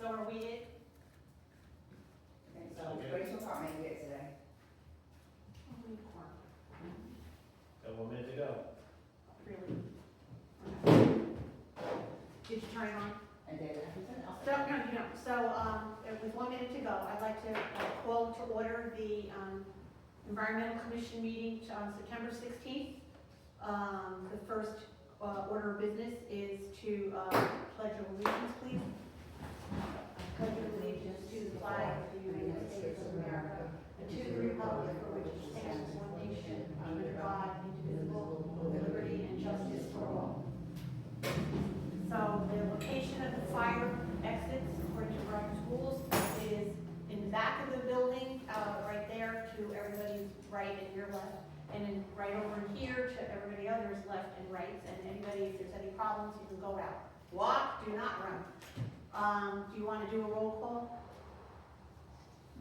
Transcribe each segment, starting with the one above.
So are we it? Okay, so Rachel can't make it today. Got 1 minute to go. Really? Okay. Did you turn it on? I did, everything else. So, no, you don't. So, with 1 minute to go, I'd like to call to order the Environmental Commission meeting on September 16th. The first order of business is to pledge of allegiance, please. I pledge allegiance to the flag of the United States of America and to the republic for which it stands, one nation, under God, indivisible, with liberty and justice for all. So the location of the fire exits, according to Robert's rules, is in the back of the building, right there to everybody's right and your left, and then right over here to everybody other's left and right. And anybody, if there's any problems, you can go out. Walk, do not run. Do you want to do a roll call?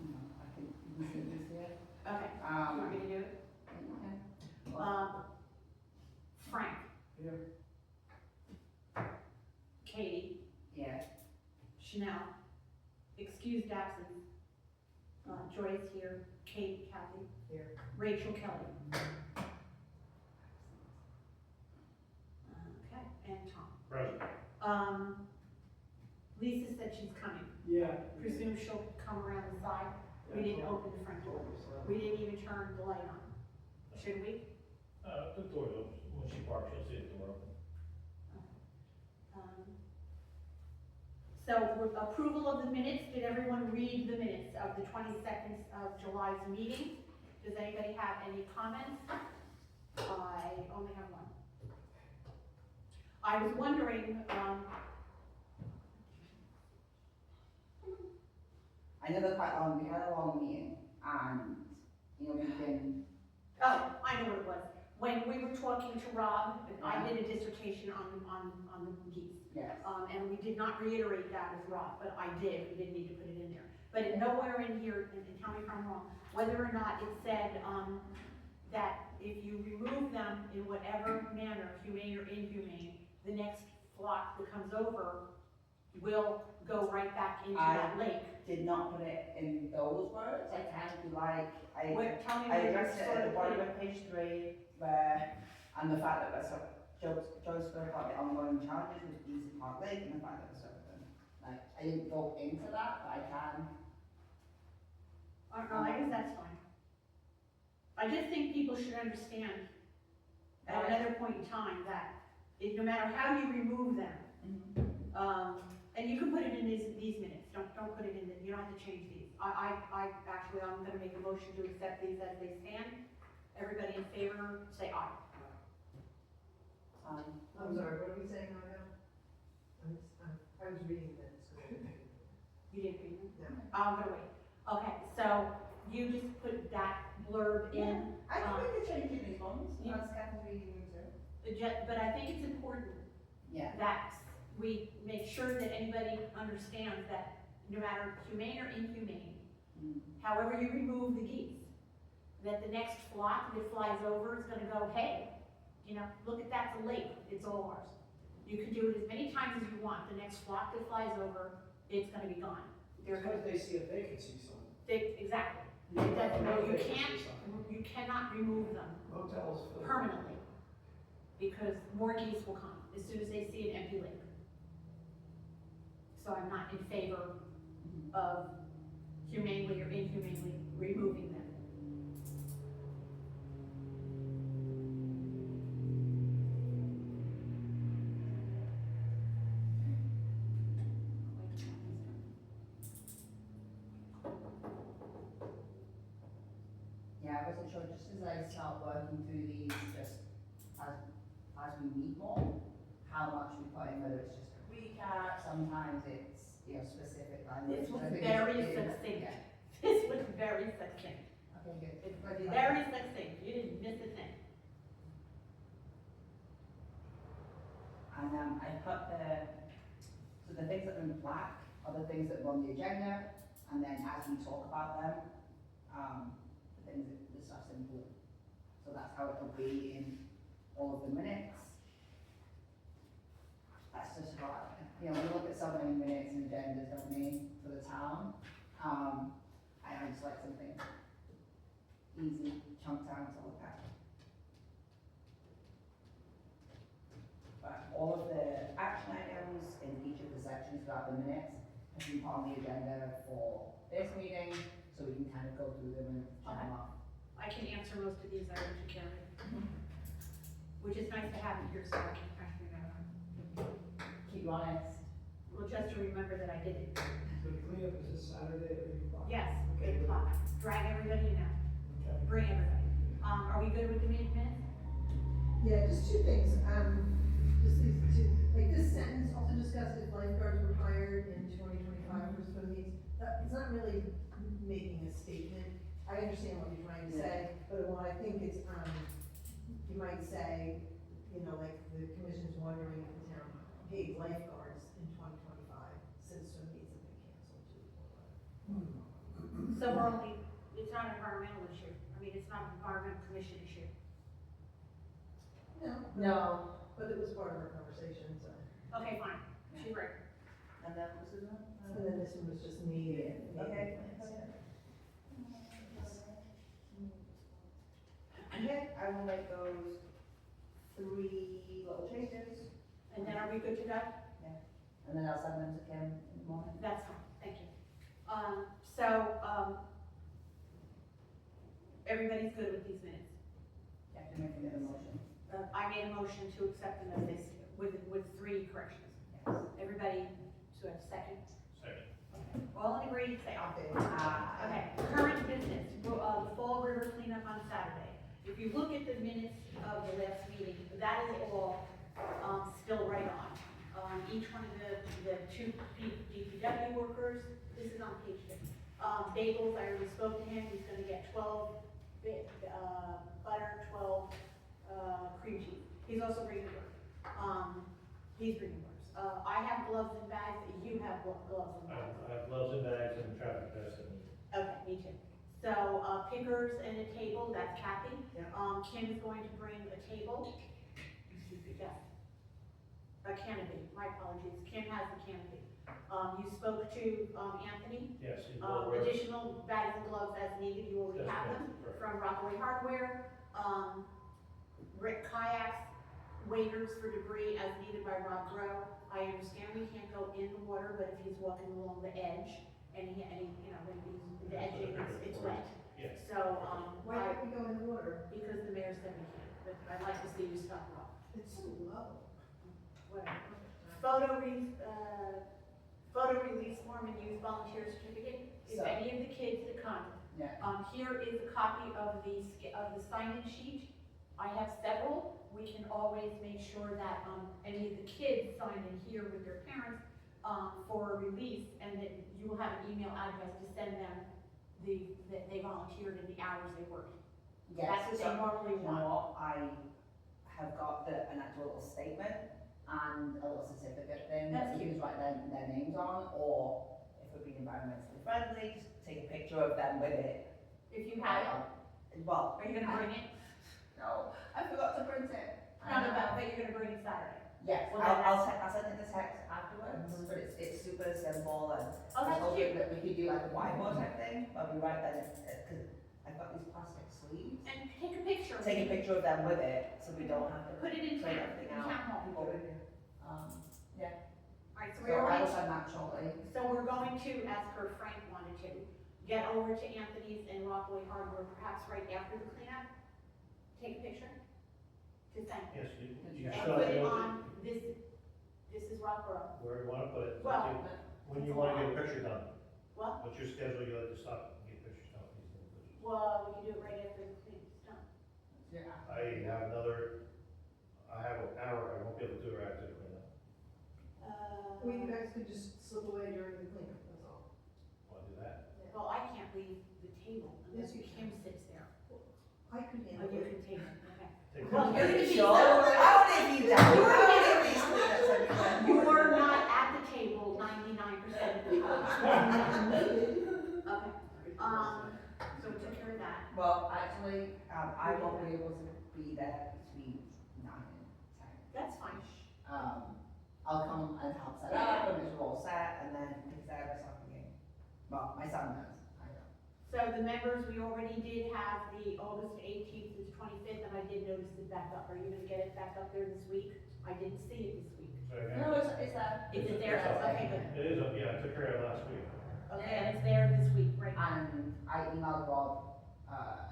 No, I can, you can see this here. Okay. You want me to do it? Okay. Frank. Here. Katie. Yeah. Chanel. Excused absence. Joyce here. Kate, Kathy. Here. Rachel Kelly. Okay, and Tom. Present. Lisa said she's coming. Yeah. Presume she'll come around the side. We didn't open the front door. We didn't even turn the light on. Should we? The door, when she parks, you'll see the door open. So approval of the minutes, did everyone read the minutes of the 22nd of July's meeting? Does anybody have any comments? I only have one. I was wondering, I know they're quite long, we had a long meeting, and, you know, we can, oh, I know what it was. When we were talking to Rob, I did a dissertation on the geese. yes. And we did not reiterate that with Rob, but I did, we didn't need to put it in there. But nowhere in here, and tell me if I'm wrong, whether or not it said, that if you remove them in whatever manner, humane or inhumane, the next flock that comes over will go right back into that lake. Did not put it in those words, I kind of like, Tell me I what addressed it sort at the of bottom thing. of page 3, where, and the fact that we're sort of, Joe spoke about the ongoing challenges with Geese and Park Lake, and the fact that we're sort of, like, I didn't go into that, but I can. No, I guess that's fine. I just think people should understand at another point in time that no matter how you remove them, and you can put it in these minutes, don't put it in, you don't have to change these. I'm gonna make a motion to accept these as they stand. Everybody in favor, say aye. I'm sorry, what are we saying right now? I was reading this. You didn't read them? No. I'm gonna wait. Okay, so you just put that blurb in. I can make a change in these ones, Yeah. as Kathy's reading them too. But I think it's important Yeah. that we make sure that anybody understands that no matter humane or inhumane, however you remove the geese, that the next flock that flies over is gonna go, hey, you know, look at that's a lake, it's all ours. You can do it as many times as you want, the next flock that flies over, it's gonna be gone. They're Because gonna, they see a vacancy sign. exactly. You don't have no You vacancy can't, sign. you cannot remove them Hotels. fill. permanently, because more geese will come as soon as they see an empty lake. So I'm not in favor of humanely or inhumanely removing them. Yeah, I wasn't sure, just as I start working through these, just as we meet more, how much we put in, whether it's just a recap, sometimes it's, you know, specific language. This was I think very it's- succinct. yeah. This was very succinct. Okay, good. It's Glad you like very that. succinct, you didn't miss a thing. And I put so the things that are in black are the things that were on the agenda, and then as we talk about them, the stuff's in blue. So that's how it will be in all of the minutes. That's just about, you know, we look at so many minutes and agendas, don't we? I just like something easy, chunk down to look at. But all of the action items in each of the sections throughout the minutes have been put on the agenda for this meeting, so we can kind of go through them and check them off. I can answer most of these items to Karen, which is nice to have you here so I can actually know. Keep you honest. Well, just to remember that I did it. So the cleanup is this Saturday at 8 o'clock? Yes, Okay. 8 o'clock. Drag everybody in now. Okay. Bring everybody. Are we good with the minutes? Yeah, just two things, just these two, like this sentence also discussed if lifeguards were hired in 2025 for swim meets. It's not really making a statement. I understand what you're trying to say, but what I think it's, you might say, you know, like the commission's wondering if the town paid lifeguards in 2025 since swim meets have been canceled too. So we're only, it's not an environmental issue. I mean, it's not an environmental commission issue. No. But it was part of our conversation, so. Okay, fine. She's right. And then what's this one? And then this one was just me and. Okay. plans. Okay, I will make those 3 little changes, And then are we good to go? and then I'll send them to Kim in the morning. That's fine. Thank you. So, everybody's good with these minutes? You have to make another motion. I made a motion to accept them as this, with 3 corrections. Yes. Everybody, so a second? Second. All agreed, say aye. Okay. Okay, current business, the Fall River cleanup on Saturday. If you look at the minutes of the last meeting, that is all, still right on. Each one of the 2 DPW workers, this is on page 6. Bagels, I already spoke to him, he's gonna get 12 butter, 12, cream cheese. He's also bringing work. He's bringing work. I have gloves and bags, you have gloves and bags. I have gloves and bags and traffic vests and Okay, me too. So, pickers and a table, that's Kathy. Yeah. Kim is going to bring a table. Excuse me, yes. A canopy, my apologies. Kim has the canopy. You spoke to, Anthony. yes, it's all work. Additional bags and gloves as needed, you already That's have them perfect. from Rockaway Hardware. Kayaks, waders for debris as needed by Rob Grow. I understand we can't go in the water, but if he's walking along the edge and he, you know, when he's, the edging, it's wet. Yes. So, Why can't we go in the water? because the mayor said we can't, but I'd like to see you stop Rob. It's so low. Whatever. Photo release form and use volunteer certificate. If So- any of the kids that come, Yeah. here is a copy of the sign-in sheet. I have several. We can always make sure that, any of the kids sign in here with their parents, for a release, and that you will have an email address to send them that they volunteered and the hours they worked. Yes, That's what so, they normally you know want. what, I have got an actual little statement and a little certificate thing That's that you cute. can write their names on, or if we're being environmentally friendly, just take a picture of them with it. If you have it, Well, are you gonna bring it? no, I forgot to print it. No, but you're gonna bring it Saturday. Yes, Well, I'll send it the text afterwards, but it's super simple and Oh, I was that's hoping cute. that we could do like a whiteboard type thing, but we write then, cause I've got these plastic sleeves. And take a picture. Take a picture of them with it, so we don't have to Put it in print town, everything in out. town hall. People, Alright, so so we I will already, send that shortly. so we're going to, as per Frank wanted to, get over to Anthony's and Rockaway Hardware, perhaps right after the cleanup. Take a picture to thank them. Yes, you And still put have it to, on, this is Rockborough. where you wanna put it. Well, When you wanna get a picture done, Well, what's your schedule, you like to stop and get pictures done, please take pictures. well, we can do it right after the cleanup's done. Yeah. I have an hour, I won't be able to do it right after the cleanup. Well, you guys could just slip away during the cleanup, that's all. Wanna do that? Well, I can't leave the table unless Yes, you Kim can. sits there. I could Oh, handle you it. can take it, okay. Take Well, pictures. you're gonna be Sure. How did you do? How did these cleanups everywhere? You are not at the table 99% of the time. Okay, so we took care of that. Well, actually, I won't be able to be there between 9 and 10. That's fine. I'll come and help set up, and it's all set, and then pick service up again. Well, my son does, I don't. So the members, we already did have the August 18th to the 25th, and I did notice it back up. Are you gonna get it back up there this week? I didn't see it this week. So again, No, it's that. Is it there? Okay, good. it is, yeah, I took care of it last week. Okay, and it's there this week, right? And I emailed Rob,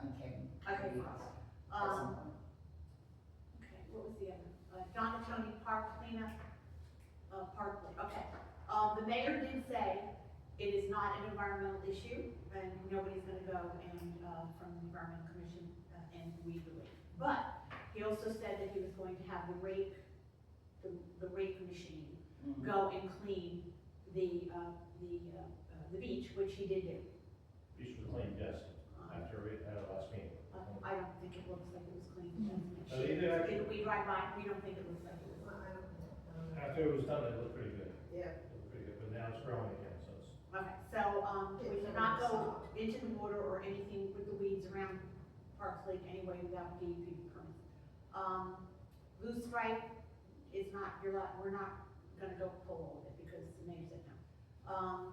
and Kim. Okay, maybe fine. at some point. Okay, what was the other? Donatoni Park cleanup, Parkland, okay. The mayor did say it is not an environmental issue, and nobody's gonna go and, from the Environmental Commission, and weed the lake. But he also said that he was going to have the rake machine Mhm. go and clean the beach, which he did do. Beach was clean, yes, after we had our last meeting. I don't think it looks like it was clean. So you did actually- We drive by, we don't think it looks like it was. I don't know. After it was done, it looked pretty good. Yeah. It looked pretty good, but now it's growing again, so it's. Okay, so, we cannot go into the water or anything with the weeds around Parks Lake anyway without DEP permit. Blue stripe is not, we're not gonna go pull all of it because the mayor said no.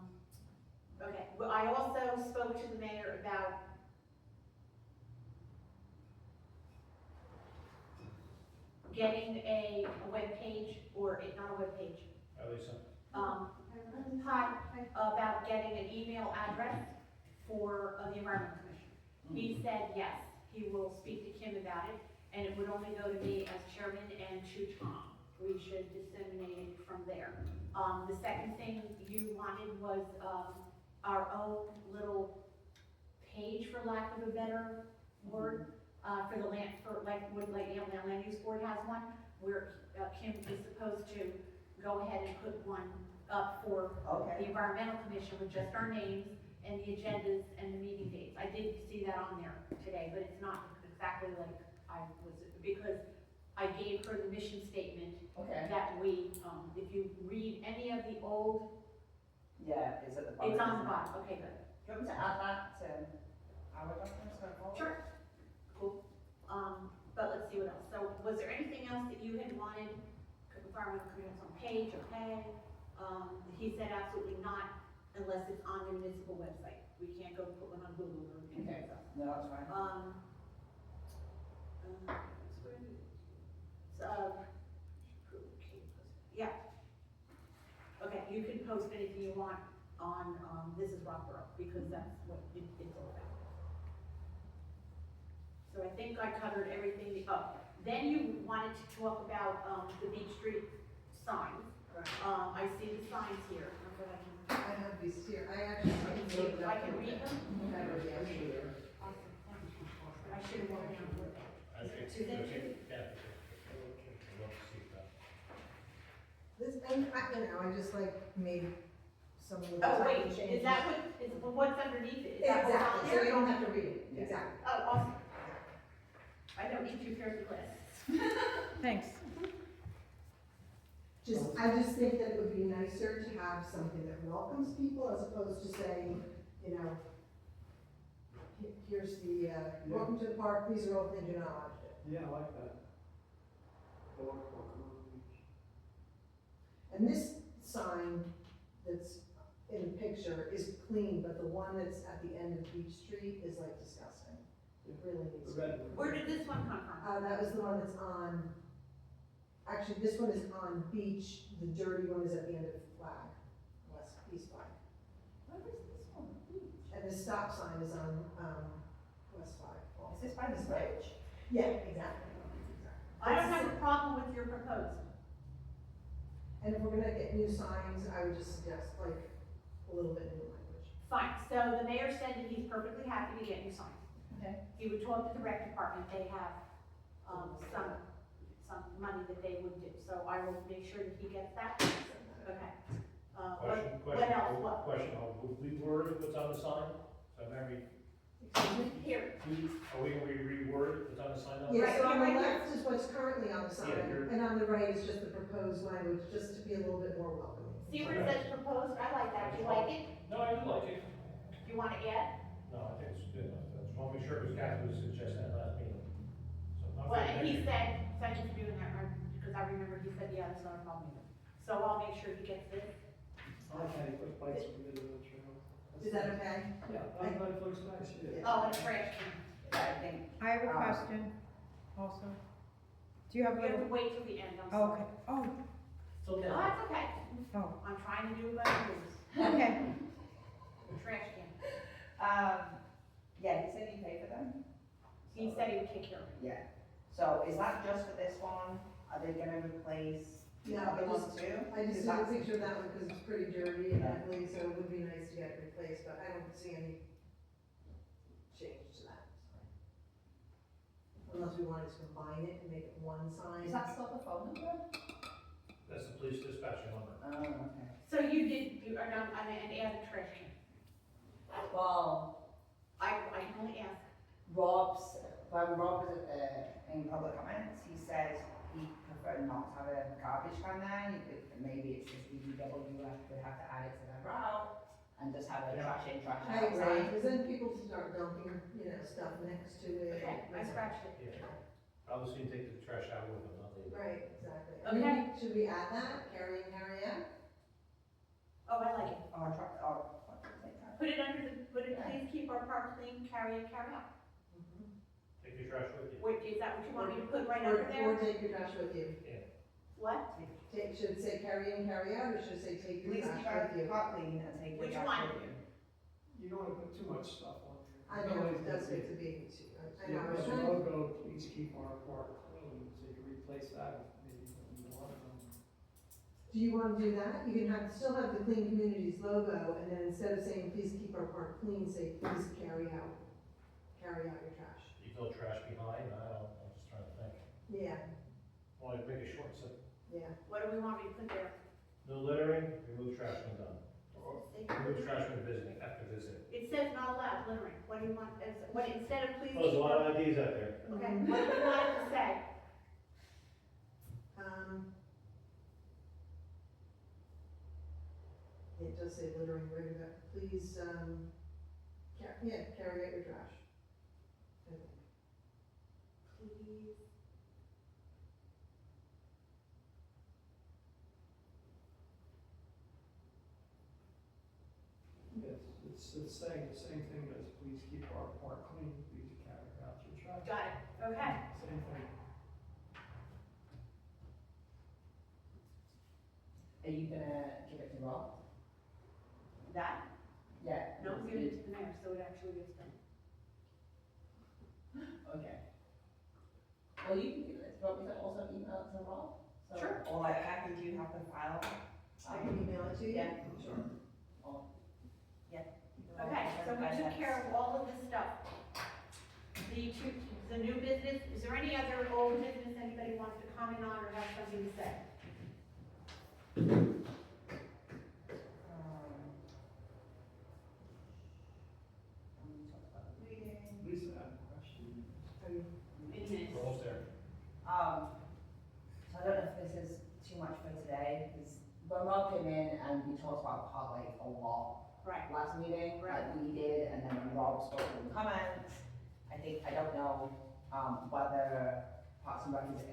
Okay, well, I also spoke to the mayor about getting a webpage, or not a webpage, Lisa? hi, about getting an email address for the Environmental Commission. He said yes, he will speak to Kim about it, and it would only go to me as chairman and to Tom. We should disseminate it from there. The second thing you wanted was, our own little page, for lack of a better word, for the land, for like the land use board has one, where Kim is supposed to go ahead and put one up for Okay. the Environmental Commission with just our names and the agendas and the meeting dates. I did see that on there today, but it's not exactly like I was, because I gave her the mission statement Okay, that we, if you read any of the old, yeah, it's at the bottom. it's on the isn't it? bottom, okay, good. Do you want me to add that to our documents going forward? Sure. Cool. But let's see what else. So was there anything else that you had wanted, environmental commitments on page, okay? He said absolutely not unless it's on the municipal website. We can't go put one on Google or anything Okay. else. No, that's fine. Yeah. Okay, you can post anything you want on, This is Rockborough, because that's what it's all about. So I think I covered everything, then you wanted to talk about, the Beach Street signs. Right. I see the signs here. I have these here, I actually. If I can read them? Never, yeah, sure. Awesome, thank you. I should have wrote down what. I think, Is it two? yeah. I'd love to see that. This, and I just like made some little Oh, tiny wait, changes. is that what's underneath it? Is that what's on Exactly, so there? you don't have to read it, exactly. Oh, awesome. I don't need 2 pairs of glasses. Thanks. I just think that it would be nicer to have something that welcomes people as opposed to saying, here's the, welcome to the park, these are all things you're not allowed to do. Yeah, I like that. Welcome on the beach. And this sign that's in the picture is clean, but the one that's at the end of Beach Street is like disgusting. It really needs The to. red one. Where did this one come from? That was the one that's on, actually, this one is on Beach, the dirty one is at the end of Flag, West East Flag. Where is this one? And the stop sign is on, West Flag. Is this by the bridge? Yeah, exactly. I don't have a problem with your proposal. And if we're gonna get new signs, I would just suggest like a little bit new language. Fine, so the mayor said that he's perfectly happy to get new signs. Okay. He would talk to the rec department, they have, some money that they would do, so I will make sure that he gets that. Okay. What else, what? Question, will we word what's on the sign? So Mary, Here, are we gonna reword what's on the sign? now? Yeah, so on the right here. left is what's currently on the sign, Yeah, you're- and on the right is just the proposed language, just to be a little bit more welcoming. see where it says proposed, I like that, do you like it? No, I do like it. Do you want to add? No, I think it's good enough. I just wanna make sure, because Kathy was suggesting that last meeting. So I'm Well, good. and he said, thank you for doing that, because I remember he said, yeah, that's not a problem either. So I'll make sure he gets this. I like how you put bikes in the middle of the trail. That's Is that okay? Yeah, that looks nice, yeah. Oh, and a trash can. I think, I have a question also. Do you have We a have to little? wait till the end, I'm Oh, sorry. okay, oh, Oh, that's okay. oh, I'm trying to do what I do. okay. Trash can. yeah, he said he'd pay for them. He So- said he would take care of it. Yeah, so is that just for this one? Are they gonna replace the Yeah, other I ones just- too? I just Is took a that- picture of that one because it's pretty dirty and ugly, so it would be nice to get it replaced, but I don't see any change to that. Unless we wanted to combine it and make it one sign. Is that still the phone number? That's the police dispatch number. Oh, okay. So you did, you are not, and add a trash can. Well, I can only ask. when Rob was in public comments, he said he preferred not to have a garbage can there. Maybe it's just DPW would have to add it to their route and just have a trash in, trash I out agree, sign. because then people start dumping, stuff next to it. Okay, I scratched it. Yeah. Probably soon take the trash out with them, not leave it. Right, exactly. Okay. Should we add that, carry in, carry out? Oh, I like it. Or truck, or, what did they say? Put it, please keep our park clean, carry in, carry out. Take your trash with you. Wait, is that what you want me to put right Or- under there? Or take your trash with you. What? Should it say carry in, carry out, or should it say take your Please trash keep our with you? park clean and take your Which trash one? with you. You don't wanna put too much stuff on there. I know, it does get to be, I know, I was The trying, logo, please keep our park clean, so you can replace that with maybe something you want. do you wanna do that? You can still have the Clean Communities logo, and then instead of saying, please keep our park clean, say, please carry out your trash. You throw trash behind, I'm just trying to think. Yeah, Want to make it short and simple. yeah. What do we want me to put there? No littering, remove trash when done. Remove trash when visiting, after visiting. It says not allowed littering. What do you want, instead of please Oh, there's a keep lot our, of IDs out there. okay, what do we want it to say? It does say littering, right, about, please, carry out your trash. I think. Please. Yes, it's saying the same thing as please keep our park clean, please carry out your trash. Got it, okay. Same thing. Are you gonna give it to Rob? That? Yeah. No, I'm giving it to the mayor, so it actually gets done. Okay. Well, you can give it, do you want me to also email it to Rob? So- Sure. Or like, Kathy, do you have the file? I can email it to you? Yeah. Sure. Or, yeah. Okay, so we took care of all of this stuff. The new business, is there any other old business anybody wants to comment on or have something to say? We talked about the reading. Lisa had a question. Minutes. We're almost there. So I don't know if this is too much for today, because when Rob came in and we talked about Park Lake a lot Right. last meeting, Right. like we did, and then when Rob spoke in the comments, I don't know, whether Parks and Rec is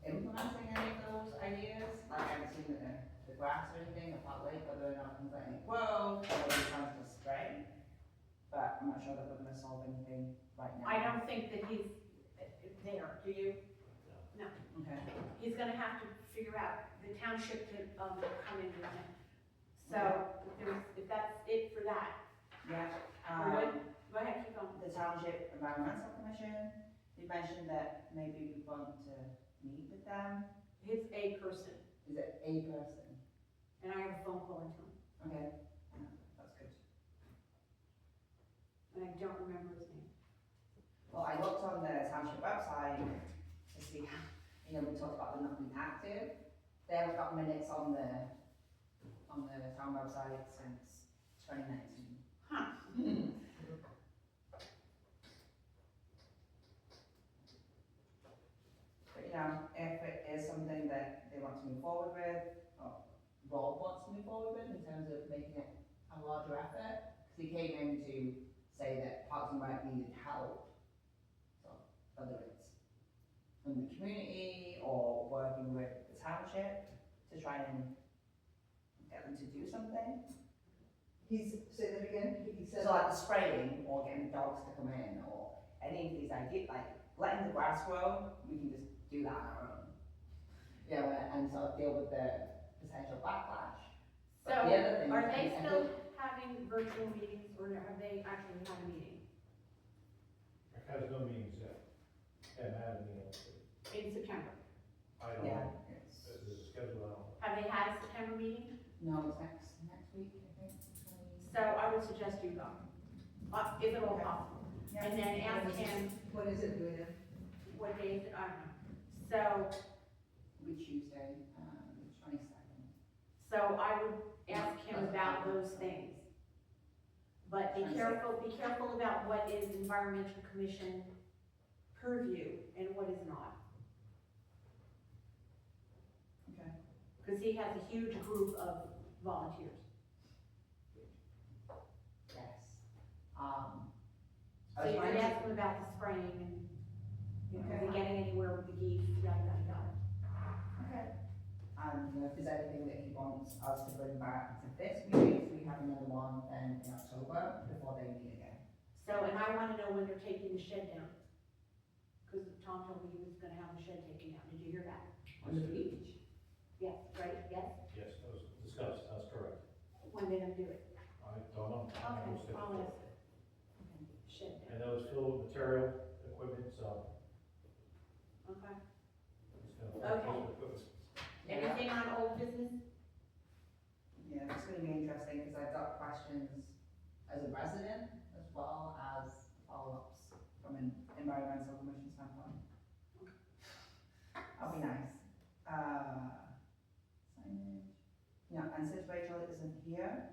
implementing any of those ideas, like I haven't seen the grass or anything at Park Lake, whether or not things like any grow, or whether we're trying to spray, but I'm not sure that we're gonna solve anything right now. I don't think that he's there, do you? Okay. He's gonna have to figure out the township to, come in with him. So, if that's it for that, Yeah, we're good? Go ahead, keep going. the Township Environmental Commission, you mentioned that maybe we want to meet with them. It's a person, Is it a person? and I have a phone call into him, Okay, that's good. and I don't remember his name. Well, I looked on the township website to see, we talked about them not being active. They haven't got minutes on the town website since 2019. Huh. But if it is something that they want to move forward with, or Rob wants to move forward with in terms of making it a larger effort, because he came in to say that Parks and Rec needed help. So whether it's from the community or working with the township to try and get them to do something. say that again, he said. So like the spraying or getting dogs to come in or any of these ideas, like letting the grass grow, we can just do that on our own. You know, and sort of deal with the potential backlash. So, But the other thing are is, they I still feel- having virtual meetings, or have they actually had a meeting Rick has no meetings yet. Haven't had a meeting. in September? I don't Yeah, know. it's, This is a schedule, I don't know. Have they had a September meeting? no, it's next week, I think. So I would suggest you go, if at all possible. Yeah. And then ask him What is it, do we know? what days, I don't know. It'll be Tuesday, the 22nd. So I would ask him about those things. But be careful about what is environmental commission purview and what is not. Okay. Because he has a huge group of volunteers. Yes. So you could ask him about the spraying and, you know, is he getting anywhere with the geese, yada, yada, yada. Okay. And if there's anything that he wants us to bring back to this meeting, so we have another one then in October before they meet again. So, and I wanna know when they're taking the shed down. Cause Tom told me he was gonna have the shed taken down, did you hear that? On the beach. Yes, right, yes, Yes, that was discussed, that's correct. when they're gonna do it? I don't know. I don't know what's Okay, gonna I'll do. ask it. Shed And down, that was filled with material, equipment, so okay. it's gonna. Okay. Anything on old business? Yeah, it's gonna be interesting because I've got questions as a resident as well as follow-ups from an environmental commission standpoint. That'll be nice. Signage. Yeah, and since Rachel isn't here,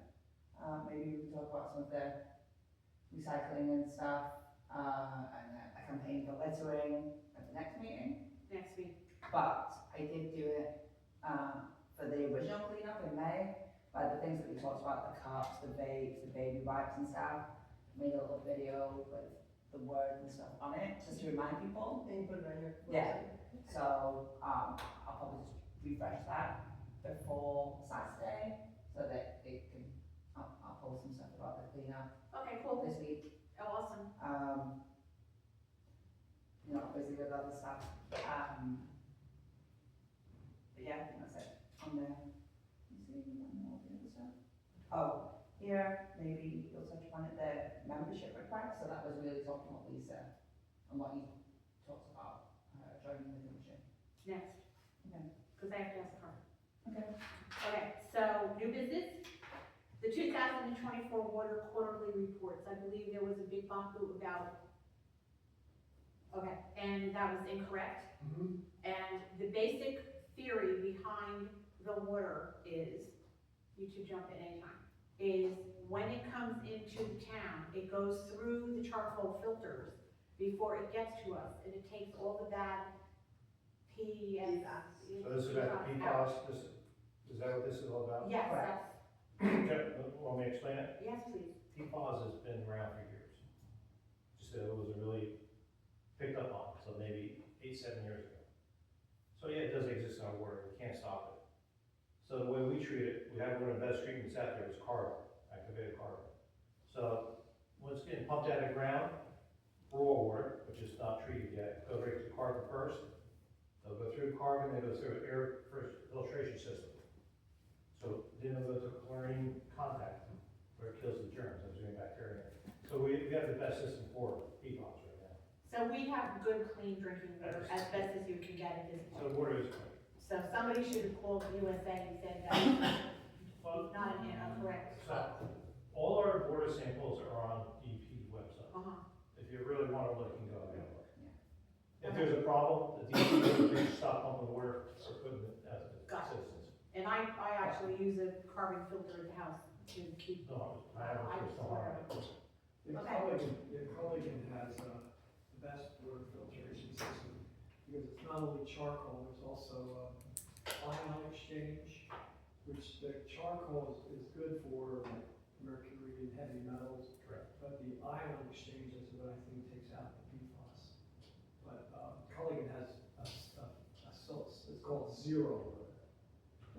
maybe we can talk about some of the recycling and stuff, and a campaign for littering at the next meeting. Next week. But I did do it, for the original cleanup in May, but the things that we talked about, the cups, the vapes, the baby wipes and stuff, made a little video with the words and stuff on it, just to remind people. And you put it on your Yeah. website? So, I'll probably just refresh that before Saturday, so that it can, I'll post some stuff about the cleanup Okay, cool. this week. Oh, awesome. You know, busy with other stuff. But yeah, I think that's it on there. You see, all the other stuff. Oh, here, maybe you'll touch upon it, the membership request, so that was really talking about Lisa and what you talked about, joining the commission. Next. Okay. Because I have to ask her. Okay. Okay, so new business, the 2024 water quarterly reports. I believe there was a big bamboo about, okay, and that was incorrect. Mm-hmm. And the basic theory behind the water is, you two jump in anytime, is when it comes into the town, it goes through the charcoal filters before it gets to us, and it takes all the bad So this is about the PFAS, is that what this is all about? Yes, Correct. Okay, want me to explain it? yes, please. PFAS has been around for years. Just that it wasn't really picked up on, so maybe 7 years ago. So yeah, it does exist in our water, we can't stop it. So the way we treat it, we have one of the best treatments out there, is carbon, activated carbon. So when it's getting pumped out of the ground, raw water, which is not treated yet, go right to carbon first. They'll go through carbon, they go through an air filtration system. So then they'll go to chlorine contact, where it kills the germs, those green bacteria. So we have the best system for PFAS right now. So we have good, clean drinking water as best as you can get at this So point. water is clean. So somebody should have called USA and said that Well, not correct. so all our water samples are on DEP's website. Uh-huh. If you really want to look, you can go and look. Yeah. If there's a problem, the DEP will stop pumping water or putting it out to the Gotcha. citizens. And I actually use a carbon filter at the house to keep, No, I haven't, I there's no harm. Your Culligan has, the best water filtration system, because it's not only charcoal, there's also, ion exchange, which the charcoal is good for like mercury and heavy metals. Correct. But the ion exchange is what I think takes out the PFAS. But, Culligan has it's called zero.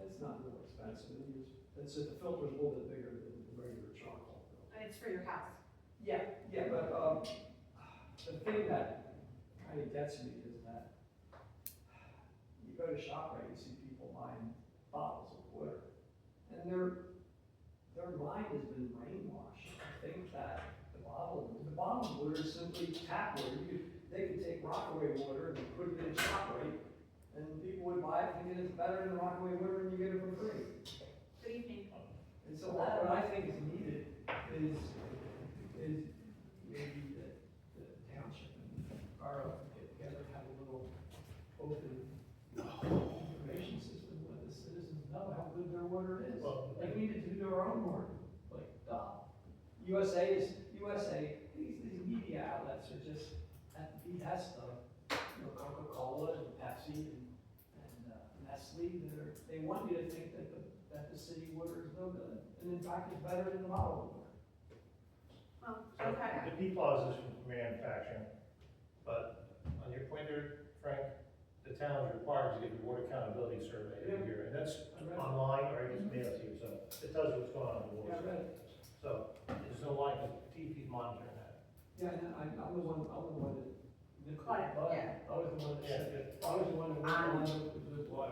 It's not real expensive, it's just, the filter's a little bit bigger than the regular charcoal. and it's for your house. Yeah, but, the thing that kind of gets me is that you go to ShopRite, you see people buying bottles of water, and their mind has been brainwashed to think that the bottled water is simply tap water. They could take Rockaway water and put it in ShopRite, and people would buy it thinking it's better than Rockaway water and you get it for free. Good evening. And so what I think is needed is maybe the township and Boro get together, have a little open information system, let the citizens know how good their water is. Like we need to do their own work, like, USA, these media outlets are just at the behest of, Coca-Cola and Pepsi and Nestle, they want you to think that the city water is no good, and in fact, it's better than the bottled water. Well, So okay. the PFAS is from manufacturing, but on your point there, Frank, the town is required to give a water accountability survey every year, and that's online or it gets mailed to you, so it tells you what's going on in the water. Yeah, right. So there's no line, because TV's monitoring that. Yeah, and I'm the one that, Got it. Yeah. I was the one that Yeah, said, I was the one that went on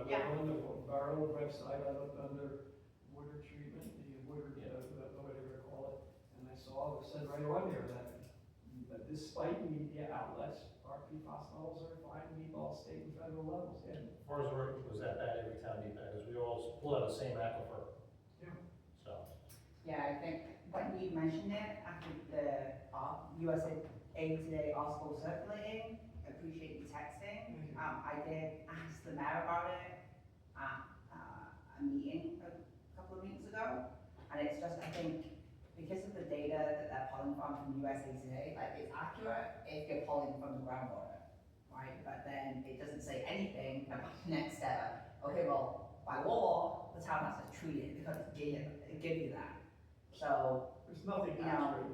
Yeah. the Boro website, I looked under water treatment, the water, whatever you call it, and I saw, it said right on there that despite media outlets, our PFAS levels are fine, meet all state and federal levels, yeah. As far as work was that bad, every town did that, because we all pull out the same aquifer. Yeah. So, Yeah, I think when you mentioned it, after the USA Today article circulating, appreciate you texting. I did ask the mayor about it at a meeting a couple of meetings ago, and it's just, I think, because of the data that they're pulling from USA Today, like, it's accurate if you're pulling from the groundwater, right? But then it doesn't say anything about the next step. Okay, well, by law, the town has to treat it because it gives you that. So, There's nothing You know, accurate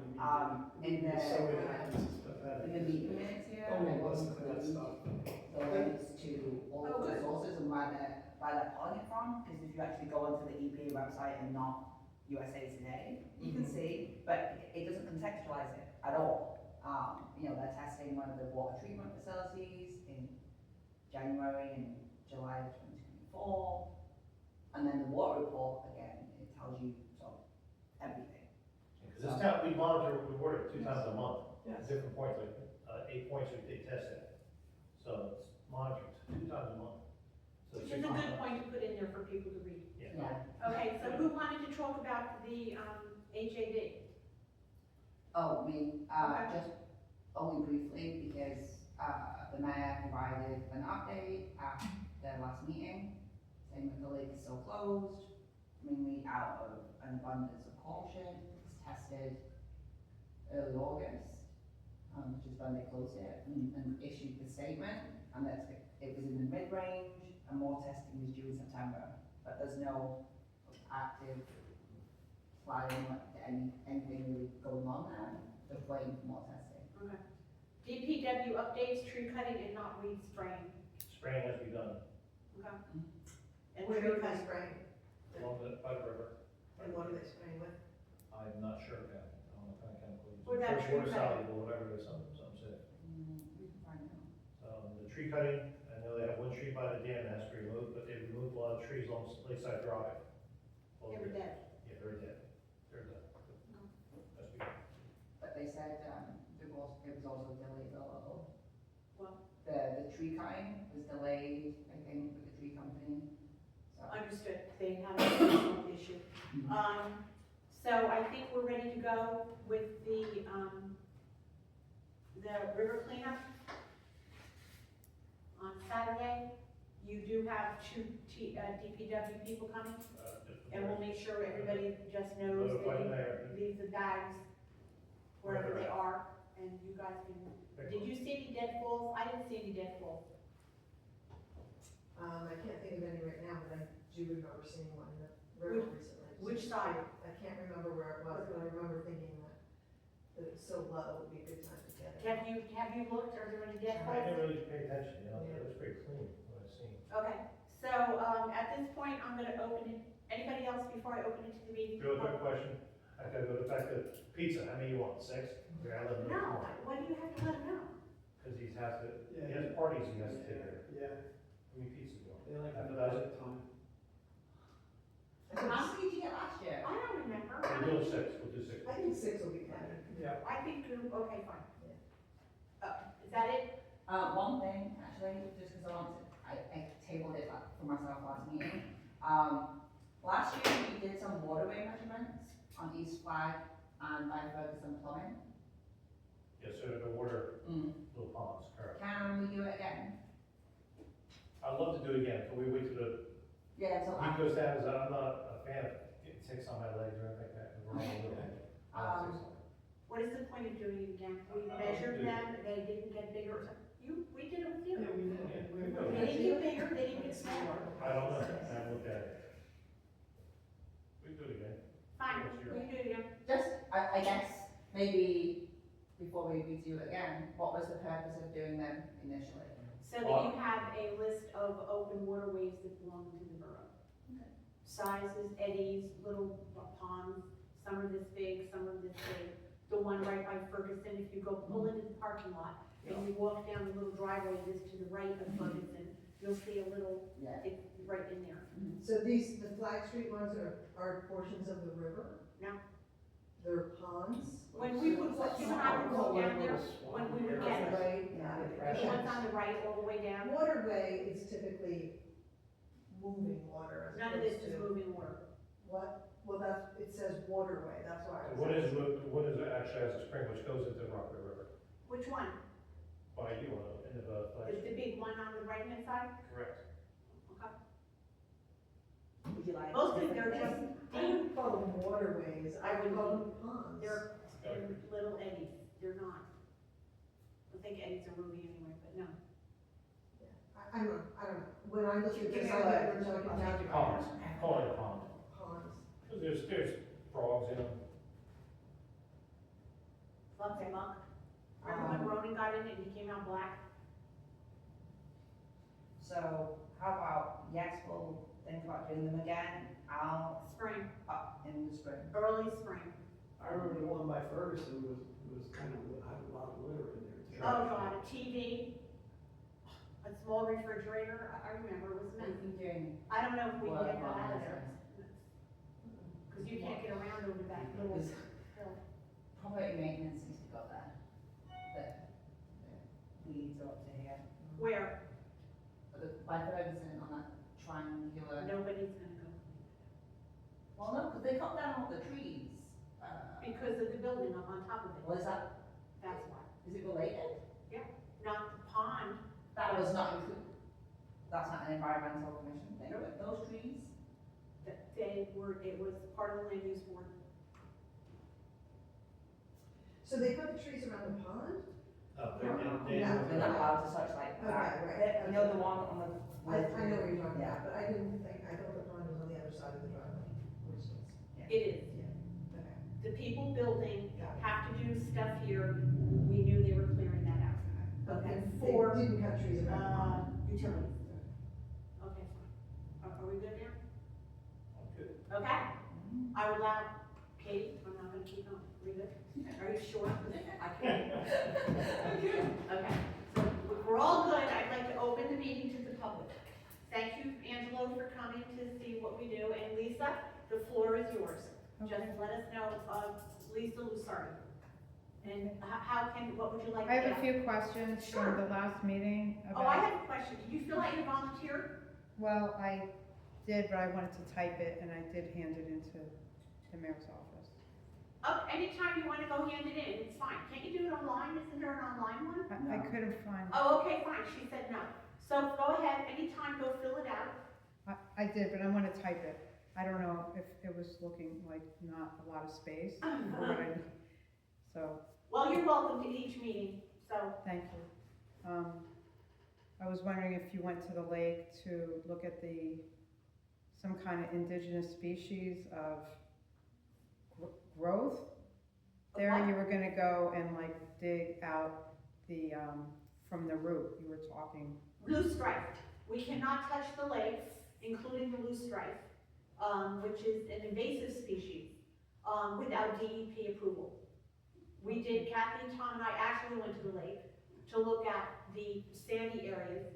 in in so many the- things, it's pathetic. in the meeting minutes here, Oh, I well, will listen to that include stuff. the links to all Oh, of the good. sources and where they're pulling it from, because if you actually go onto the EPA website and not USA Today, you can see, but it doesn't contextualize it at all. They're testing one of the water treatment facilities in January and July of 2024, and then the water report, again, it tells you everything. because this town, we monitor, we water 2 times a month, Yes. different points, like, 8 points they test it. So it's monitored 2 times a month. So Which it's is a 6 good months. point to put in there for people to read. Yeah. Okay, so who wanted to talk about the HAD? Oh, me, Okay. just only briefly, because, the mayor provided an update at their last meeting, saying that the lake is still closed, mainly out of an abundance of caution. It was tested early August, which is when they closed it, and issued the statement, and that it was in the mid-range, and more testing is due in September, but there's no active sliding, anything really going on there, just waiting for more testing. Okay. DPW updates, tree cutting and knotweed spraying. Spraying has to be done Okay. And Where tree are they cutting. spraying? by the river. And what are they spraying with? I'm not sure, Kat. I don't know what kind of chemical you use. What about First tree water cutting? soluble, whatever it is, some said. We can find out. The tree cutting, I know they have one tree by the dam that has to be removed, but they removed a lot of trees along Lakeside Drive. They were dead. Yeah, they're dead. They're dead. That's good. But they said, it was also delayed a little. Well, The tree cutting was delayed, I think, with the tree company, so. understood. They had a personal issue. So I think we're ready to go with the river cleanup. On Saturday, you do have 2 DPW people coming, and we'll make sure everybody just knows Notify the they mayor. leave the bags wherever they are, and you guys can, did you see any dead falls? I didn't see any dead falls. I can't think of any right now, but I do remember seeing one in the river recently. Which side? I can't remember where it was, but I remember thinking that it was so low, it would be a good time to get it. Have you looked, are there any dead I falls? didn't really pay attention, it was pretty clean, what I've seen. Okay, so, at this point, I'm gonna open it, anybody else before I open it to the meeting? Real quick question, I gotta go back to pizza, how many you want, 6? Okay, I live in No, why do you have to let him know? Cause he has to, he Yeah. has parties he has to take care of. Yeah, How many pizzas you want? they like Half a to dozen? budget time. How many did you get last year? I don't remember. We'll do 6, we'll do 6. I think 6 will be fine. Yeah. I think, okay, fine. Yeah. Is that it? One thing, actually, just because I tabled it for myself last meeting. Last year we did some waterway measurements on East Flag and by Ferguson Plumbing. Yes, sir, the water, little ponds, correct. Can we do it again? I'd love to do it again, can we wait till the Yeah, until heat after. goes down, cause I'm not a fan of getting ticks on my legs or anything like that, 'cause we're all a little. I don't think so. What is the point of doing it again? We measured them, they didn't get bigger. We did it with you. Yeah, we did. Yeah, We we did. They didn't get bigger, they didn't get smaller. I don't know, I haven't looked at it. We can do it again. Fine, What's we your- can do it again. Just, I guess, maybe before we review it again, what was the purpose of doing them initially? So that you have a list of open waterways that belong to the borough. Okay. Sizes, eddies, little ponds, some are this big, some are this big. The one right by Ferguson, if you go pull into the parking lot, and you walk down the little driveway that's to the right of Ferguson, you'll see a little, Yeah. it's right in there. So these, the Flag Street ones are portions of the river? No. They're ponds? When we would, you and I would go down there, when we would get it. Right, The ones on the right all the way down, Waterway is typically moving water as none of this opposed is to. moving water. What? Well, that's, it says waterway, that's why. I was What is, asking. what is it actually has a spring which goes into the Rockaway River? Which one? By you, in the, The big one on the right hand side? correct. Okay. Would you like? Most of they're just I deep, would call them waterways, I would call them ponds. they're in little eddies, they're not. I think eddies are moving anyway, but no. I don't know, when I look at Give this, me I a get, word. we're talking about Ponds, call it a pond. ponds. Cause there's frogs in them. Lots of muck. Remember when Ronan got in and he came out black? So, how about, yes, we'll think about doing them again, Spring, up in the spring. early spring. I remember the one by Ferguson was kind of, had a lot of litter in there too. Oh God, a TV, a small refrigerator, I remember, it was We've nice. been doing I don't know if we can work get that out on of there. Cause you can't get around over that little Is- hill. property maintenance needs to go there. The weeds are up to here. Where By Ferguson on that triangular. nobody's gonna go. Well, no, because they cut down all the trees. Because of the building up on top of it, Was that, that's why. is it related? Not the pond, That was not included, that's not an environmental commission thing, but those trees? that they were, it was part of the land use board. So they put the trees around the pond? No, Yeah. They're not allowed to touch like that. Okay, right. You know the one on the. I know what you're talking about, but I didn't think, I thought the pond was on the other side of the driveway, which is, It is. okay. The people building Got it. have to do stuff here, we knew they were clearing that out. But Okay, they for, didn't cut trees around the pond. utilities. Okay, fine. Are we good now? Good. Okay, I would allow, Katie, I'm not gonna keep going, are we good? Are you sure? I can't. Okay, so if we're all good, I'd like to open the meeting to the public. Thank you, Angelo, for coming to see what we do, and Lisa, the floor is yours. Just let us know, Lisa Lusardi. And how can, what would you like to I have ask? a few questions Sure. from the last meeting Oh, I about, have a question. Did you feel like you volunteered? well, I did, but I wanted to type it and I did hand it into the mayor's office. Oh, anytime you want to go hand it in, it's fine. Can't you do it online? Isn't there an online one? I couldn't find, Oh, okay, fine. She said no. So go ahead, anytime, go fill it out. I did, but I want to type it. I don't know if it was looking like not a lot of space. or what I- So, Well, you're welcome to each meeting, so. thank you. I was wondering if you went to the lake to look at some kind of indigenous species of growth. There, What? you were gonna go and like dig out the, from the root, you were talking. Blue strife. We cannot touch the lakes, including the blue strife, which is an invasive species. without DEP approval. We did, Kathy and Tom and I actually went to the lake to look at the sandy areas,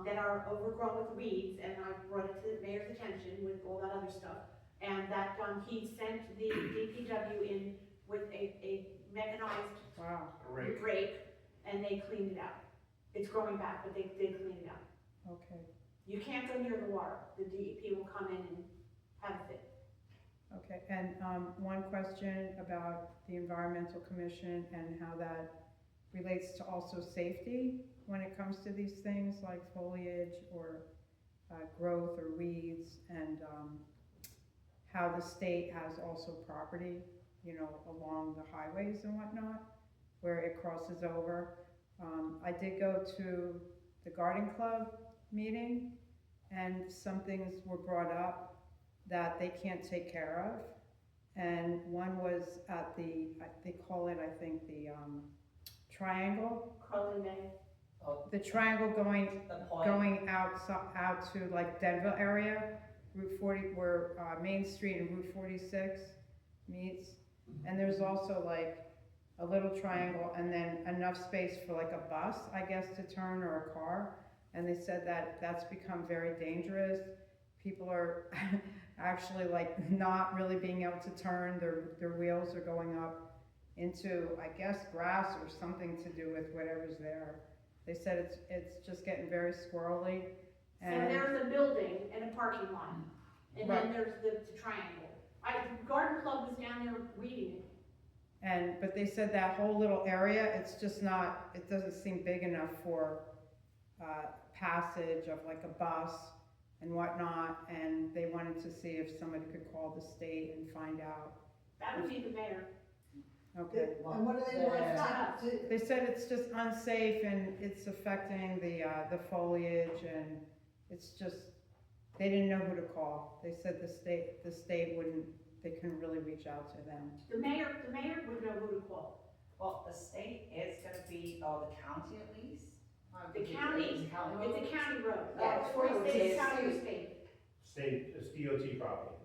that are overgrown with weeds, and I brought it to the mayor's attention with all that other stuff. And that, he sent the DPW in with a mechanized Wow, rake, and they cleaned it out. It's growing back, but they cleaned it out. okay, You can't go near the water. The DEP will come in and have a fit. okay. And, one question about the Environmental Commission and how that relates to also safety when it comes to these things like foliage or growth or weeds, and how the state has also property, along the highways and whatnot, where it crosses over. I did go to the garden club meeting, and some things were brought up that they can't take care of. And one was at they call it, I think, the triangle. Crowley May. The triangle The point. going out to like Denver area, Route 40, where Main Street and Route 46 meets. And there's also like a little triangle and then enough space for like a bus, I guess, to turn, or a car. And they said that that's become very dangerous. People are actually like not really being able to turn, their wheels are going up into, I guess, grass or something to do with whatever's there. They said it's just getting very squirrely. So And there's a building and a parking lot, and Right. then there's the triangle. Garden Club was down there reading it. but they said that whole little area, it's just not, it doesn't seem big enough for passage of like a bus and whatnot, and they wanted to see if somebody could call the state and find out. That would be the mayor. Okay. And what do they want to? They said it's just unsafe and it's affecting the foliage, and it's just, they didn't know who to call. They said the state wouldn't, they couldn't really reach out to them. The mayor would know who to call. Well, the state is gonna be, or the county at least. The county, It's a county it's road. a county road. Yeah, It's 46, it's- county or state. State, it's DOT property.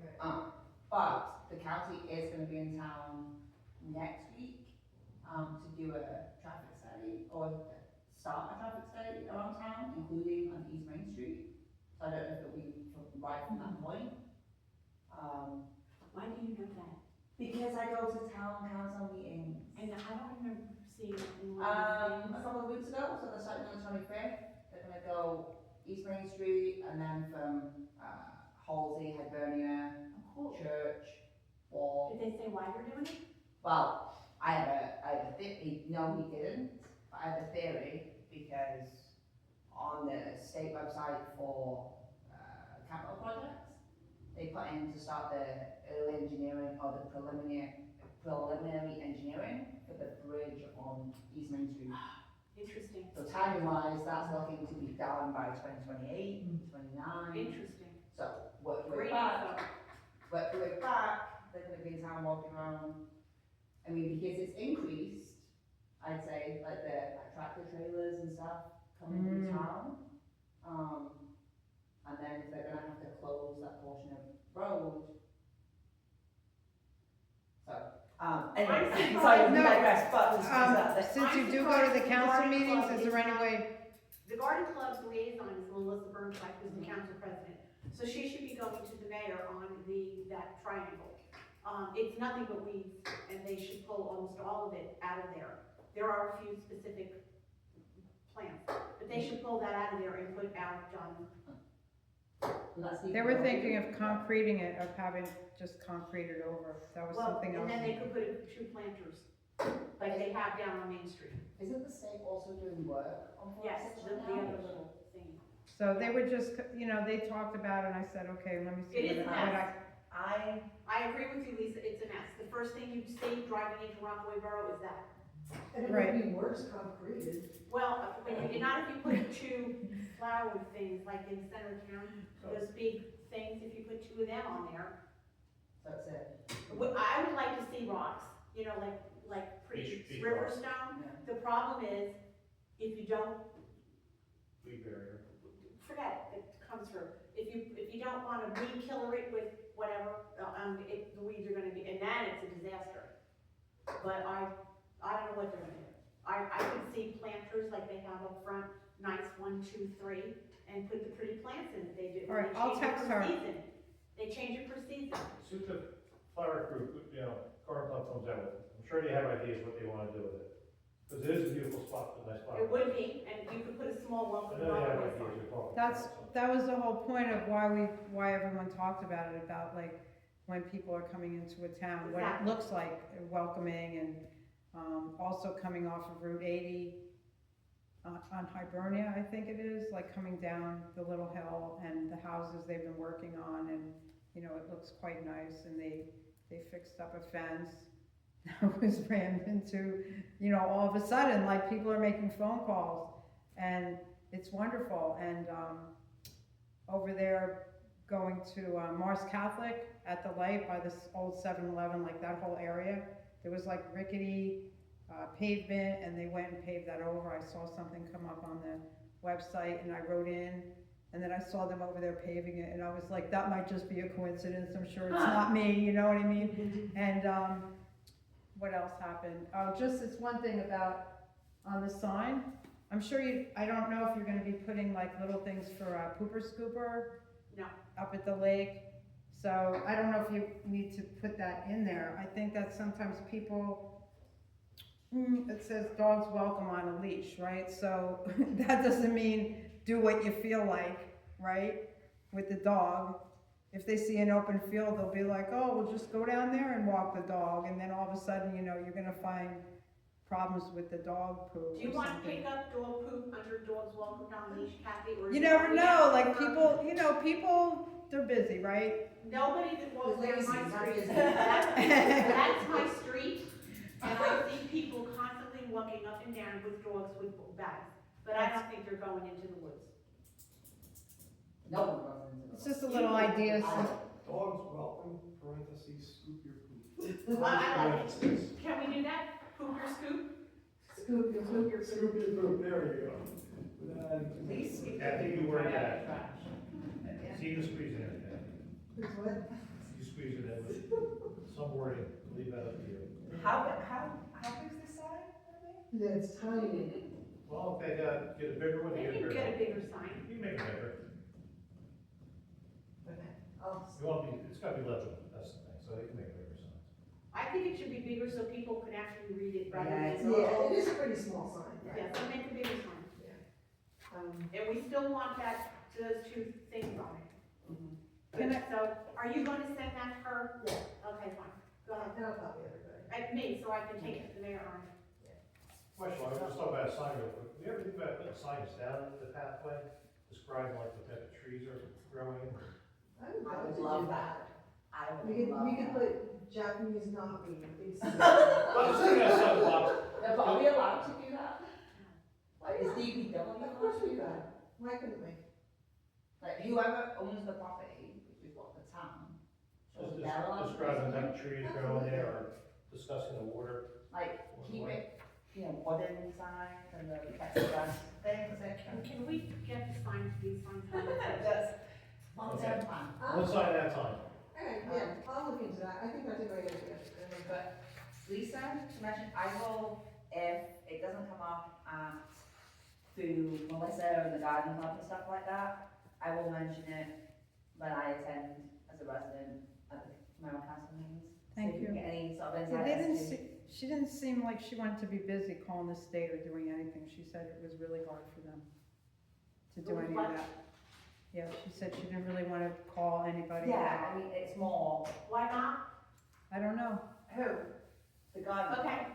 But the county is gonna be in town next week, to do a traffic study, or start a traffic study around town, including on East Main Street. So I don't know if it'll be right from that point. Why do you know that? Because I go to town council meetings. And I don't remember seeing it in one A of the couple of weeks ago, so they're starting on the 25th, they're gonna go East Main Street, and then from, Halsey, Hibernia, things. Oh, cool. Church, Wall. Did they say why they're doing it? Well, I have a theory, no he didn't, but I have a theory, because on the state website for, capital projects, they put in to start the early engineering, or the preliminary engineering for the bridge on East Main Street. Interesting. So timing wise, that's looking to be done by 2028, 29. Interesting. So work your way Great back, info. they're gonna be in town walking around. I mean, because it's increased, I'd say, like the tractor trailers and stuff coming into town. And then if they're gonna have to close that portion of road. So, anyway, I'm sorry, we No, digress, but Since you do go to the council meetings, is there any way, The Garden Club's liaison is Melissa Burnside, who's the council president. So she should be going to the mayor on that triangle. It's nothing but weeds, and they should pull almost all of it out of there. There are a few specific plants, but they should pull that out of there and put out, they were thinking of concreting it, of having just concrete it over. That was something else. and then they could put two planters, like they have down on Main Street. Isn't the state also doing work on Yes, 46 the right now? other little thing. So they were just, they talked about it, and I said, okay, let me see. It is what a I- mess. I agree with you, Lisa, it's a mess. The first thing you see driving into Rockaway Boro is that. And it Right. would be worse concreted. Well, not if you put two flower things, like in center of town, those big things, if you put two of them on there. That's it. I would like to see rocks, like pretty Beach river rocks. stone. Yeah. The problem is, if you don't, Weed barrier. forget it, comes through. If you don't wanna re-killer it with whatever, the weeds are gonna be, and then it's a disaster. But I don't know what they're gonna do. I could see planters like they have up front, nice 1, 2, 3, and put the pretty plants in. They do. All right, they I'll change it text per her. season. They change it per season. Suit the flower group, Garden Club comes out with, I'm sure they have ideas what they wanna do with it. Because it is a beautiful spot, a nice flower. It would be, and you could put a small I welcome know they have Rockaway ideas sign. you're talking about. That was the whole point of why everyone talked about it, about like when people are coming into a town, what it Exactly. looks like welcoming, and also coming off of Route 80 on Hibernia, I think it is, like coming down the little hill and the houses they've been working on, and it looks quite nice, and they fixed up a fence that was rammed into, all of a sudden, like people are making phone calls, and it's wonderful. And over there, going to Mars Catholic at the light by this old 7-Eleven, like that whole area, there was like rickety pavement, and they went and paved that over. I saw something come up on the website, and I wrote in, and then I saw them over there paving it, and I was like, that might just be a coincidence. I'm sure it's not me, you know what I mean? And what else happened? Oh, just this one thing about on the sign. I'm sure I don't know if you're gonna be putting like little things for pooper scooper. No. Up at the lake. So I don't know if you need to put that in there. I think that sometimes people, it says dogs welcome on a leash, right? So that doesn't mean do what you feel like, right? With the dog. If they see an open field, they'll be like, oh, we'll just go down there and walk the dog. And then all of a sudden, you're gonna find problems with the dog poo. Do you or want to something. pick up dog poop under dogs welcome down leash, Kathy, or? You is it never only know, out like for- people, they're busy, right? Nobody that walks down Lazy, my not street, busy. that's my street, and I see people constantly walking up and down with dogs with bags, but I don't think they're going into the woods. No one goes into the. It's just a little idea. Dogs welcome, parentheses, scoop your poop. I like it. Can we do that? Poop your scoop? Scoop your Scoop your Scoop scoop. your poop, there you go. Please. Kathy, you word that. Yeah. See, you squeeze it in, It's what? you squeeze it in with some wording, leave that up to you. How big's this sign, Yeah, it's tiny. Well, okay, get a bigger one, Maybe get a bigger get a one. bigger sign. You can make it bigger. I'll, You want to be, it's gotta be legible, that's the thing, so they can make bigger signs. I think it should be bigger so people can actually read it rather Yeah, than. yeah, it is a pretty small sign, Yeah, right? so make a bigger sign. And we still want those 2 things on it. Can I- So, are you going to send that to her? Yeah. Okay, fine. Go ahead. I'll copy everybody. At me, so I can take it to the mayor on it. Question, I was just talking about a sign real quick. Do you ever think about putting signs down the pathway, describing like what type of trees are growing? I would I love would to love do that. I would We could, love we could that. put Japanese knotweed, big sign. I was thinking outside the box. Yeah, but are we allowed to do that? Why Is not? DPW Of allowed course to we do could. that? Why couldn't we? Like whoever owns the property, which is what the town, Just they're allowed to do describing something. type of trees growing there, or discussing the water. Like keep it, wooden signs and the plexiglass things, And can we get the signs, these signs? That's long-term plan. One sign at a time. Okay, yeah, I'll look into that. I think that's a great idea. But Lisa mentioned, I will, if it doesn't come up through Melissa and the garden club and stuff like that, I will mention it when I attend as a resident at the Merrill Council meetings. Thank So if you. get any sort of Yeah, insight they as didn't to- see, she didn't seem like she wanted to be busy calling the state or doing anything. She said it was really hard for them to do any of What? that. Yeah, she said she didn't really want to call anybody. Yeah, I mean, it's more, Why not? I don't know. who? The garden. Okay.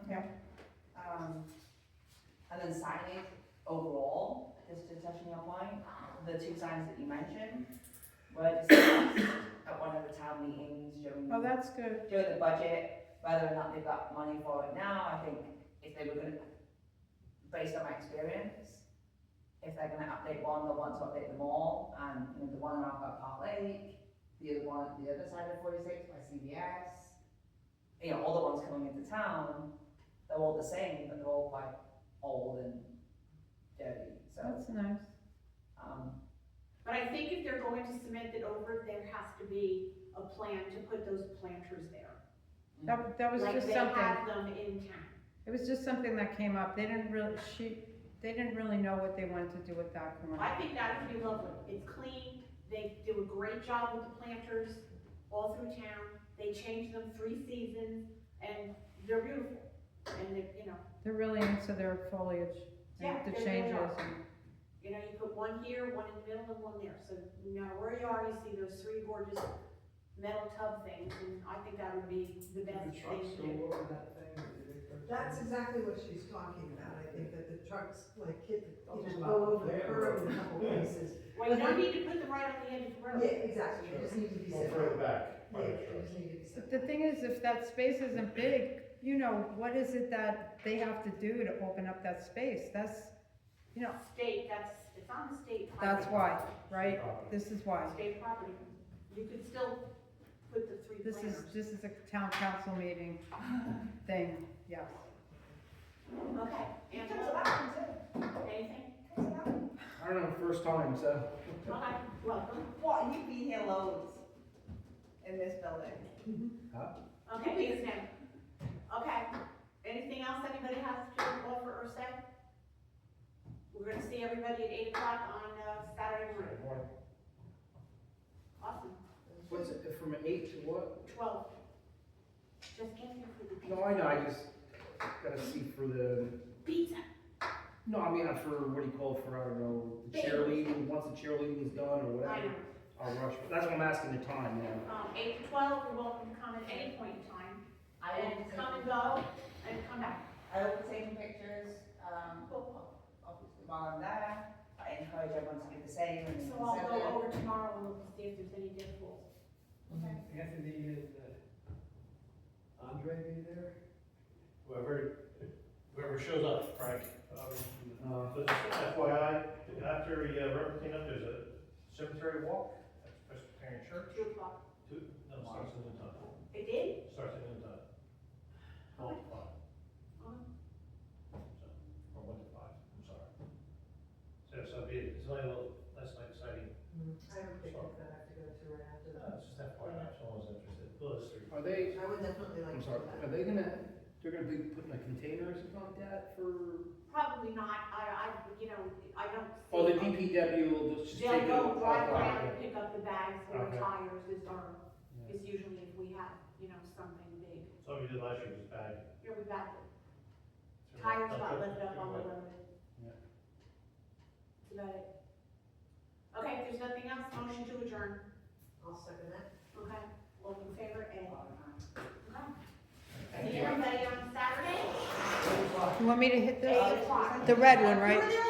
Okay. And then signage overall, just to touch on your point, the 2 signs that you mentioned were discussed at one of the town meetings during, Oh, that's good. during the budget, whether or not they've got money for it now. I think if they were gonna, based on my experience, if they're gonna update one, they'll want to update them all. And, the one around by Park Lake, the other one at the other side of 46 by CVS, all the ones coming into town, they're all the same, but they're all quite old and dirty, so, That's nice. But I think if they're going to cement it over, there has to be a plan to put those planters there. That was Like just they something, have them in town. it was just something that came up. They didn't really know what they wanted to do with that corner. I think that would be lovely. It's clean, they do a great job with the planters all through town. They change them 3 seasons, and they're beautiful. And they, you know, They're really into their foliage and Yeah, the they really changes. are. and- you know, you put one here, one in the middle, and one there. So no matter where you are, you see those 3 gorgeous metal tub things, and I think that would be the best The thing trucks to go do. over that thing. That's exactly what she's talking about. I think that the trucks like hit, Oh, you just know, not go over the there. curb in a couple places. Well, you don't need to put them right on the edge of the road. Yeah, exactly, they just need to be Go separate. further back. by Yeah, the they truck. just need to be But separate. the thing is, if that space isn't big, you know, what is it that they have to do to open up that space? That's, you know, State, it's on the state property. that's why, right? Property. This is why. State property. You could still put the 3 This planters. is a town council meeting thing, yes. Okay, Angelo, anything? I don't know, first time, so. Okay, welcome. What, you've been here loads in this building. Okay, thanks, Tim. Okay, anything else anybody has to offer or say? We're gonna see everybody at 8 o'clock on Saturday morning. Saturday morning. Awesome. What's it, from 8 to what? 12. Just get here for the No, I know, I just gotta see for the, pizza. no, I mean, for, what do you call it, for, I don't know, the cheerleading, once the cheerleading's done or I whatever. know. I'll rush, that's what I'm asking the time, you know. 8 to 12, you're welcome to come at any point in time. I will And be come and taking, go and come back. I will be taking pictures, obviously while I'm there. I encourage everyone to do the same and So I'll send go it. over tomorrow and look to see if there's any difficulties. Okay. Anthony and Andre be there? Whoever shows up, Frank. So just FYI, after you rubber cleanup, there's a cemetery walk at Presbyterian Church. 2 o'clock. No, it starts at noon time. It did? Starts at noon time. 12 to 5. Okay. So, or 1 to 5, I'm sorry. So it's only a little less exciting. I have a picnic that I have to go to right after that. It's just FYI, if someone's interested. Well, it's 3. Are they, I would definitely like I'm to do sorry, that. are they're gonna be putting a container or something like that for, Probably not. You know, I don't see. oh, the DPW will just They'll take it. go right oh, around okay. and pick up the bags or Okay. tires is our, Yeah. is usually if we have, you know, something big. So what we did last year was bag. Here we got it. Tires got lifted up on the road. Yeah. That's about it. Okay, if there's nothing else, motion to adjourn. I'll second that. Okay, all in favor, A. Okay. Thank See you. everybody on Saturday, You want me to hit 8 this? o'clock. The red one, You right? were there